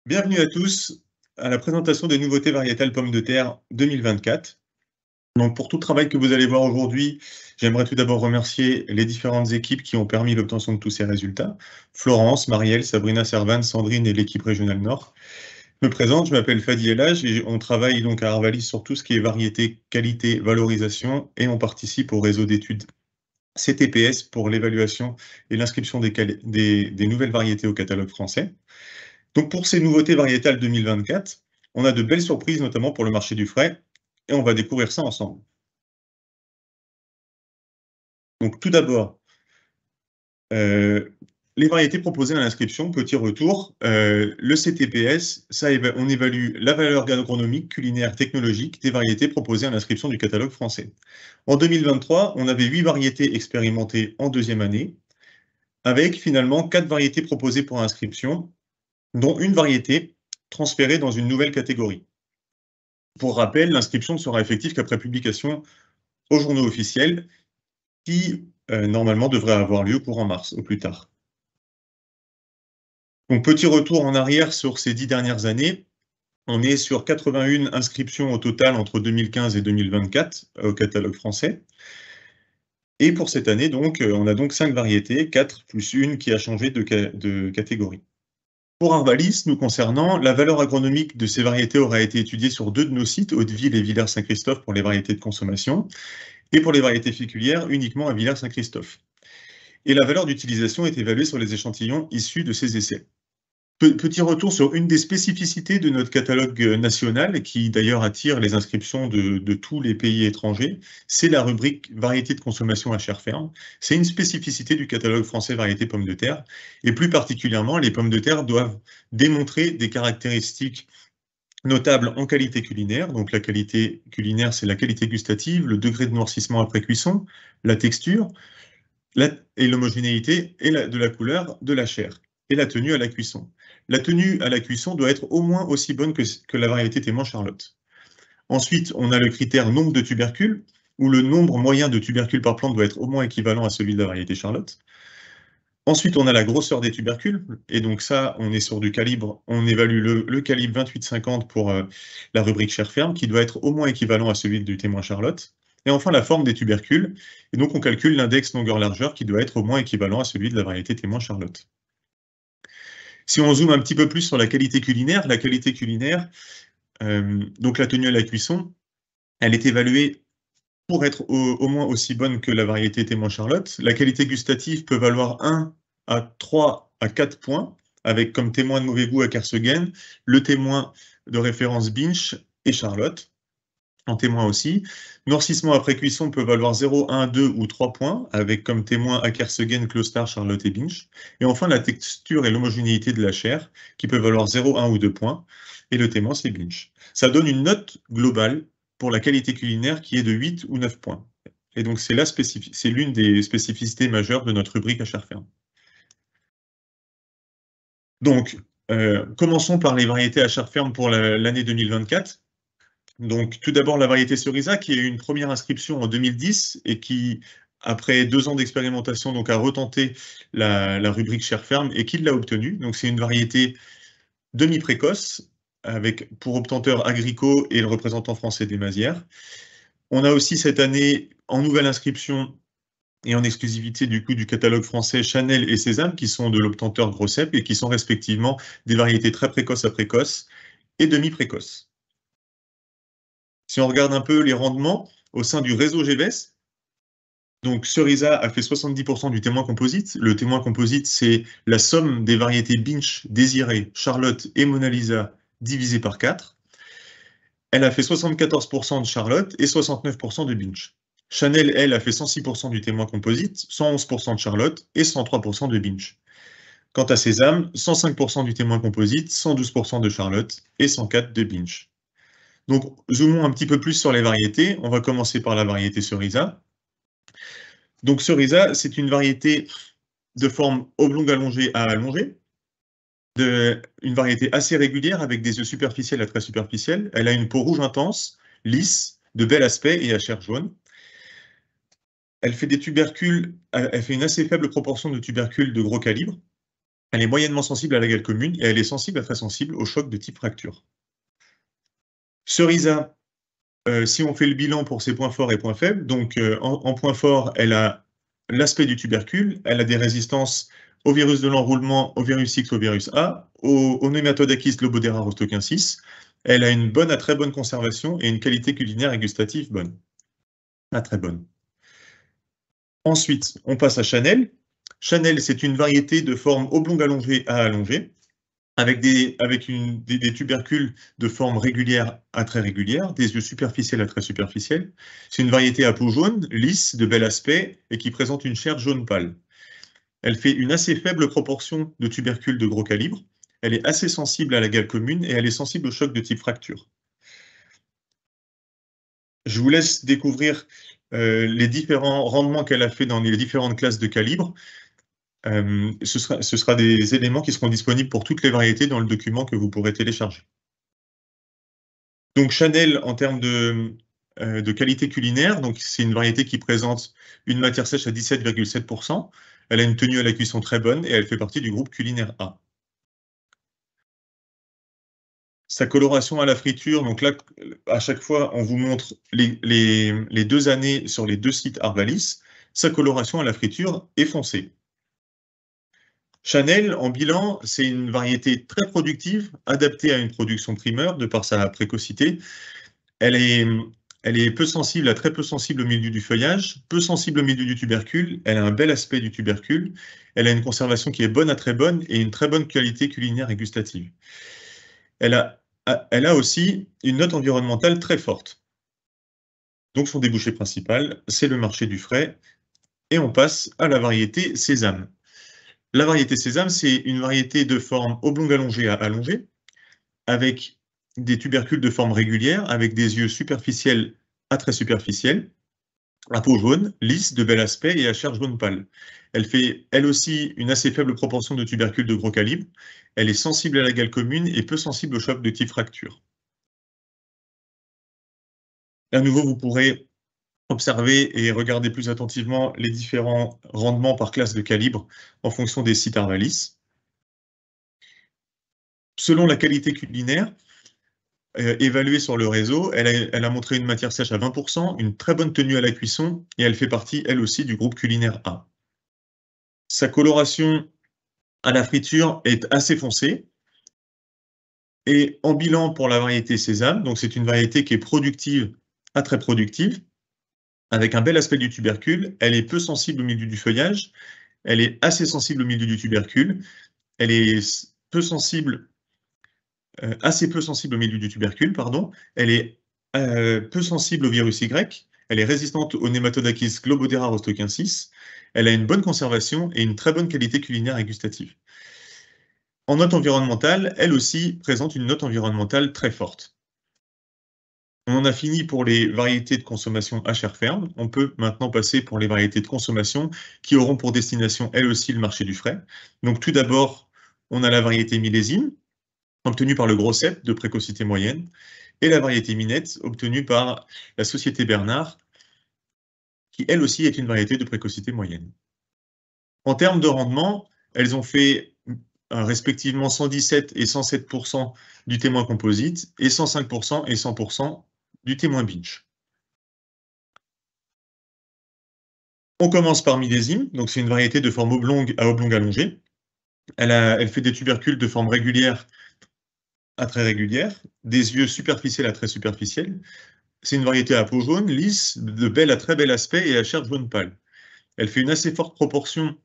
Bienvenue à tous à la présentation des nouveautés variétales pommes de terre 2024. Donc pour tout le travail que vous allez voir aujourd'hui, j'aimerais tout d'abord remercier les différentes équipes qui ont permis l'obtention de tous ces résultats. Florence, Marielle, Sabrina Servan, Sandrine et l'équipe régionale Nord. Je me présente, je m'appelle Fadi Elage et on travaille donc à Arvalis sur tout ce qui est variété, qualité, valorisation et on participe au réseau d'études CTPS pour l'évaluation et l'inscription des nouvelles variétés au catalogue français. Donc pour ces nouveautés variétales 2024, on a de belles surprises, notamment pour le marché du frais, et on va découvrir ça ensemble. Donc tout d'abord, les variétés proposées à l'inscription, petit retour, le CTPS, on évalue la valeur agronomique, culinaire, technologique des variétés proposées à l'inscription du catalogue français. En 2023, on avait 8 variétés expérimentées en deuxième année, avec finalement 4 variétés proposées pour inscription, dont une variété transférée dans une nouvelle catégorie. Pour rappel, l'inscription ne sera effective qu'après publication aux journaux officiels qui, normalement, devrait avoir lieu courant mars, au plus tard. Donc, petit retour en arrière sur ces 10 dernières années. On est sur 81 inscriptions au total entre 2015 et 2024 au catalogue français. Et pour cette année, donc, on a donc 5 variétés, 4 plus une qui a changé de catégorie. Pour Arvalis, nous concernant, la valeur agronomique de ces variétés aura été étudiée sur 2 de nos sites, Hauteville et Villers-Saint-Christophe pour les variétés de consommation, et pour les variétés féculières, uniquement à Villers-Saint-Christophe. Et la valeur d'utilisation est évaluée sur les échantillons issus de ces essais. Petit retour sur une des spécificités de notre catalogue national, qui d'ailleurs attire les inscriptions de tous les pays étrangers, c'est la rubrique variété de consommation à chair ferme. C'est une spécificité du catalogue français variété pommes de terre, et plus particulièrement, les pommes de terre doivent démontrer des caractéristiques notables en qualité culinaire. Donc la qualité culinaire, c'est la qualité gustative, le degré de noircissement après cuisson, la texture, et l'homogénéité de la couleur de la chair, et la tenue à la cuisson. La tenue à la cuisson doit être au moins aussi bonne que la variété témoin Charlotte. Ensuite, on a le critère nombre de tubercules, où le nombre moyen de tubercules par plante doit être au moins équivalent à celui de la variété Charlotte. Ensuite, on a la grosseur des tubercules, et donc ça, on est sur du calibre, on évalue le calibre 28-50 pour la rubrique chair ferme, qui doit être au moins équivalent à celui du témoin Charlotte. Et enfin, la forme des tubercules, et donc on calcule l'index longueur-largeur, qui doit être au moins équivalent à celui de la variété témoin Charlotte. Si on zoome un petit peu plus sur la qualité culinaire, donc la tenue à la cuisson, elle est évaluée pour être au moins aussi bonne que la variété témoin Charlotte. La qualité gustative peut valoir 1 à 3 à 4 points, avec comme témoin de mauvais goût à Kersegan, le témoin de référence Binch et Charlotte, en témoin aussi. Noircissement après cuisson peut valoir 0, 1, 2 ou 3 points, avec comme témoin Akersegan, Klostar, Charlotte et Binch. Et enfin, la texture et l'homogénéité de la chair, qui peut valoir 0, 1 ou 2 points, et le témoin, c'est Binch. Ça donne une note globale pour la qualité culinaire qui est de 8 ou 9 points. Et donc, c'est l'une des spécificités majeures de notre rubrique à chair ferme. Donc, commençons par les variétés à chair ferme pour l'année 2024. Donc, tout d'abord, la variété Cerisa, qui a eu une première inscription en 2010 et qui, après 2 ans d'expérimentation, donc a retenté la rubrique chair ferme et qui l'a obtenue. Donc, c'est une variété demi-précoce, avec pour obtenteur Agrico et le représentant français des Mazières. On a aussi cette année, en nouvelle inscription et en exclusivité du coup du catalogue français, Chanel et Sésame, qui sont de l'obtenteur Grossepp et qui sont respectivement des variétés très précoces à précoces et demi-précoces. Si on regarde un peu les rendements au sein du réseau GBS, donc Cerisa a fait 70% du témoin composite. Le témoin composite, c'est la somme des variétés Binch, Désirée, Charlotte et Mona Lisa divisé par 4. Elle a fait 74% de Charlotte et 69% de Binch. Chanel, elle, a fait 106% du témoin composite, 111% de Charlotte et 103% de Binch. Quant à Sésame, 105% du témoin composite, 112% de Charlotte et 104% de Binch. Donc, zoomons un petit peu plus sur les variétés. On va commencer par la variété Cerisa. Donc, Cerisa, c'est une variété de forme oblongue allongée à allongée, une variété assez régulière avec des yeux superficiels à très superficiels. Elle a une peau rouge intense, lisse, de bel aspect et à chair jaune. Elle fait des tubercules, elle fait une assez faible proportion de tubercules de gros calibre. Elle est moyennement sensible à la gale commune et elle est sensible à très sensible au choc de type fracture. Ceriza, si on fait le bilan pour ses points forts et points faibles, donc en point fort, elle a l'aspect du tubercule, elle a des résistances au virus de l'enroulement, au virus X, au virus A, au Nematodacis globodera rostoquensis. Elle a une bonne à très bonne conservation et une qualité culinaire et gustative bonne. À très bonne. Ensuite, on passe à Chanel. Chanel, c'est une variété de forme oblongue allongée à allongée, avec des tubercules de forme régulière à très régulière, des yeux superficiels à très superficiels. C'est une variété à peau jaune, lisse, de bel aspect, et qui présente une chair jaune pâle. Elle fait une assez faible proportion de tubercules de gros calibre. Elle est assez sensible à la gale commune et elle est sensible au choc de type fracture. Je vous laisse découvrir les différents rendements qu'elle a fait dans les différentes classes de calibre. Ce sera des éléments qui seront disponibles pour toutes les variétés dans le document que vous pourrez télécharger. Donc Chanel, en termes de qualité culinaire, donc c'est une variété qui présente une matière sèche à 17,7%. Elle a une tenue à la cuisson très bonne et elle fait partie du groupe culinaire A. Sa coloration à la friture, donc là, à chaque fois, on vous montre les 2 années sur les 2 sites Arvalis. Sa coloration à la friture est foncée. Chanel, en bilan, c'est une variété très productive, adaptée à une production primeur de par sa précocité. Elle est peu sensible à très peu sensible au milieu du feuillage, peu sensible au milieu du tubercule. Elle a un bel aspect du tubercule. Elle a une conservation qui est bonne à très bonne et une très bonne qualité culinaire et gustative. Elle a aussi une note environnementale très forte. Donc son débouché principal, c'est le marché du frais. Et on passe à la variété sésame. La variété sésame, c'est une variété de forme oblongue allongée à allongée, avec des tubercules de forme régulière, avec des yeux superficiels à très superficiels, à peau jaune, lisse, de bel aspect et à chair jaune pâle. Elle fait, elle aussi, une assez faible proportion de tubercules de gros calibre. Elle est sensible à la gale commune et peu sensible au choc de type fracture. À nouveau, vous pourrez observer et regarder plus attentivement les différents rendements par classe de calibre en fonction des sites Arvalis. Selon la qualité culinaire, évaluée sur le réseau, elle a montré une matière sèche à 20%, une très bonne tenue à la cuisson, et elle fait partie, elle aussi, du groupe culinaire A. Sa coloration à la friture est assez foncée, et en bilan pour la variété sésame, donc c'est une variété qui est productive à très productive, avec un bel aspect du tubercule, elle est peu sensible au milieu du feuillage, elle est assez sensible au milieu du tubercule, elle est peu sensible assez peu sensible au milieu du tubercule, pardon. Elle est peu sensible au virus Y. Elle est résistante au Nematodacis globodera rostoquensis. Elle a une bonne conservation et une très bonne qualité culinaire et gustative. En note environnementale, elle aussi présente une note environnementale très forte. On en a fini pour les variétés de consommation à chair ferme. On peut maintenant passer pour les variétés de consommation qui auront pour destination, elles aussi, le marché du frais. Donc tout d'abord, on a la variété millésime, obtenue par le gros cep de précocité moyenne, et la variété Minette, obtenue par la société Bernard, qui elle aussi est une variété de précocité moyenne. En termes de rendement, elles ont fait respectivement 117 et 107% du témoin composite, et 105% et 100% du témoin binge. On commence par millésime, donc c'est une variété de forme oblongue à oblongue allongée. Elle fait des tubercules de forme régulière à très régulière, des yeux superficiels à très superficiels. C'est une variété à peau jaune, lisse, de bel à très bel aspect et à chair jaune pâle. Elle fait une assez forte proportion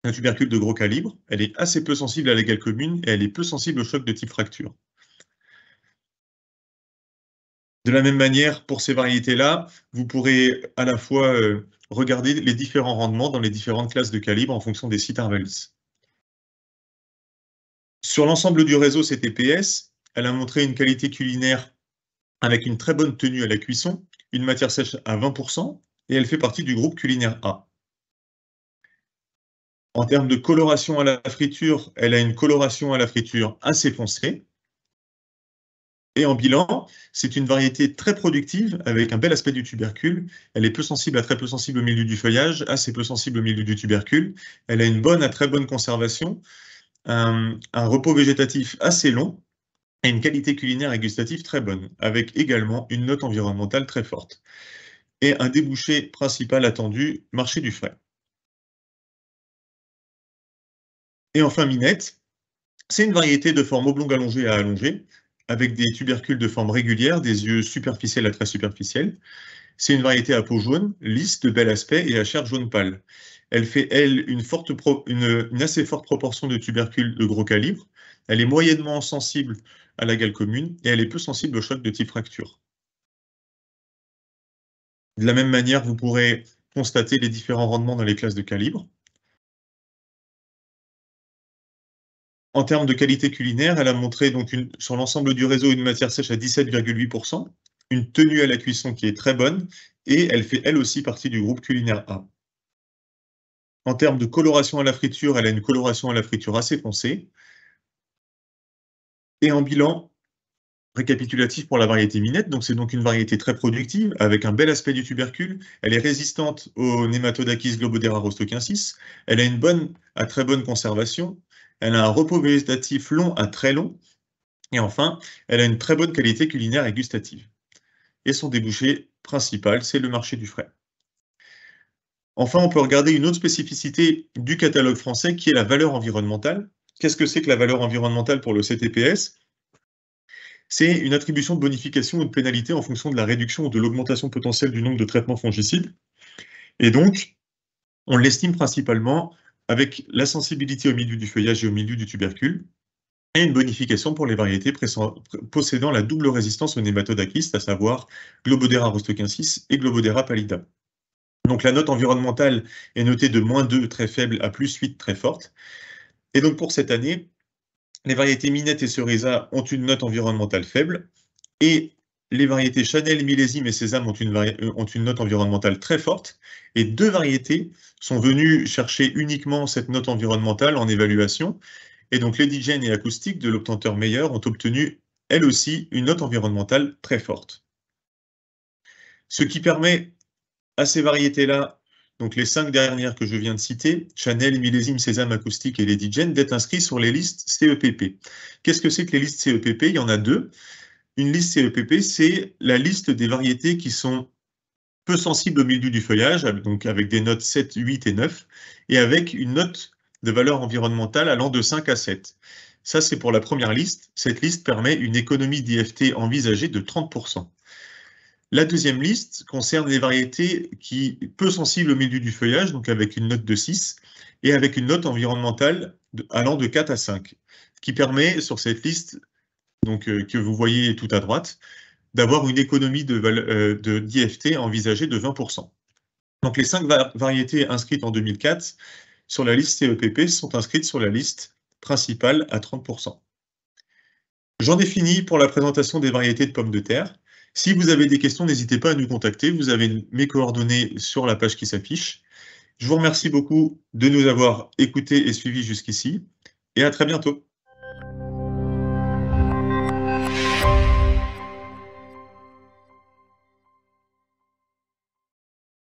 d'un tubercule de gros calibre. Elle est assez peu sensible à la gale commune et elle est peu sensible au choc de type fracture. De la même manière, pour ces variétés-là, vous pourrez à la fois regarder les différents rendements dans les différentes classes de calibre en fonction des sites Arvalis. Sur l'ensemble du réseau CTPS, elle a montré une qualité culinaire avec une très bonne tenue à la cuisson, une matière sèche à 20%, et elle fait partie du groupe culinaire A. En termes de coloration à la friture, elle a une coloration à la friture assez foncée. Et en bilan, c'est une variété très productive avec un bel aspect du tubercule. Elle est peu sensible à très peu sensible au milieu du feuillage, assez peu sensible au milieu du tubercule. Elle a une bonne à très bonne conservation, un repos végétatif assez long et une qualité culinaire et gustative très bonne, avec également une note environnementale très forte. Et un débouché principal attendu, marché du frais. Et enfin, Minette, c'est une variété de forme oblongue allongée à allongée, avec des tubercules de forme régulière, des yeux superficiels à très superficiels. C'est une variété à peau jaune, lisse, de bel aspect et à chair jaune pâle. Elle fait, elle, une assez forte proportion de tubercules de gros calibre. Elle est moyennement sensible à la gale commune et elle est peu sensible au choc de type fracture. De la même manière, vous pourrez constater les différents rendements dans les classes de calibre. En termes de qualité culinaire, elle a montré donc sur l'ensemble du réseau une matière sèche à 17,8%, une tenue à la cuisson qui est très bonne, et elle fait elle aussi partie du groupe culinaire A. En termes de coloration à la friture, elle a une coloration à la friture assez foncée. Et en bilan, récapitulatif pour la variété Minette, donc c'est donc une variété très productive, avec un bel aspect du tubercule. Elle est résistante au Nematodakis globodera rostokiensis. Elle a une bonne à très bonne conservation. Elle a un repos végétatif long à très long. Et enfin, elle a une très bonne qualité culinaire et gustative. Et son débouché principal, c'est le marché du frais. Enfin, on peut regarder une autre spécificité du catalogue français qui est la valeur environnementale. Qu'est-ce que c'est que la valeur environnementale pour le CTPS? C'est une attribution de bonification ou de pénalité en fonction de la réduction ou de l'augmentation potentielle du nombre de traitements fongicides. Et donc, on l'estime principalement avec la sensibilité au milieu du feuillage et au milieu du tubercule, et une bonification pour les variétés possédant la double résistance aux nématodakis, à savoir Globodera rostokiensis et Globodera pallida. Donc la note environnementale est notée de -2 très faible à +8 très forte. Et donc pour cette année, les variétés Minette et Cerisa ont une note environnementale faible, et les variétés Chanel, Millésime et Sésame ont une note environnementale très forte, et 2 variétés sont venues chercher uniquement cette note environnementale en évaluation, et donc Ladyjane et Acoustique de l'obtenteur meilleur ont obtenu, elles aussi, une note environnementale très forte. Ce qui permet à ces variétés-là, donc les 5 dernières que je viens de citer, Chanel, Millésime, Sésame, Acoustique et Ladyjane, d'être inscrits sur les listes CEPP. Qu'est-ce que c'est que les listes CEPP? Il y en a 2. Une liste CEPP, c'est la liste des variétés qui sont peu sensibles au milieu du feuillage, donc avec des notes 7, 8 et 9, et avec une note de valeur environnementale allant de 5 à 7. Ça, c'est pour la première liste. Cette liste permet une économie d'IFT envisagée de 30%. La deuxième liste concerne les variétés qui peu sensibles au milieu du feuillage, donc avec une note de 6, et avec une note environnementale allant de 4 à 5, qui permet sur cette liste, donc, que vous voyez tout à droite, d'avoir une économie d'IFT envisagée de 20%. Donc les 5 variétés inscrites en 2004 sur la liste CEPP sont inscrites sur la liste principale à 30%. J'en ai fini pour la présentation des variétés de pommes de terre. Si vous avez des questions, n'hésitez pas à nous contacter. Vous avez mes coordonnées sur la page qui s'affiche. Je vous remercie beaucoup de nous avoir écoutés et suivis jusqu'ici, et à très bientôt.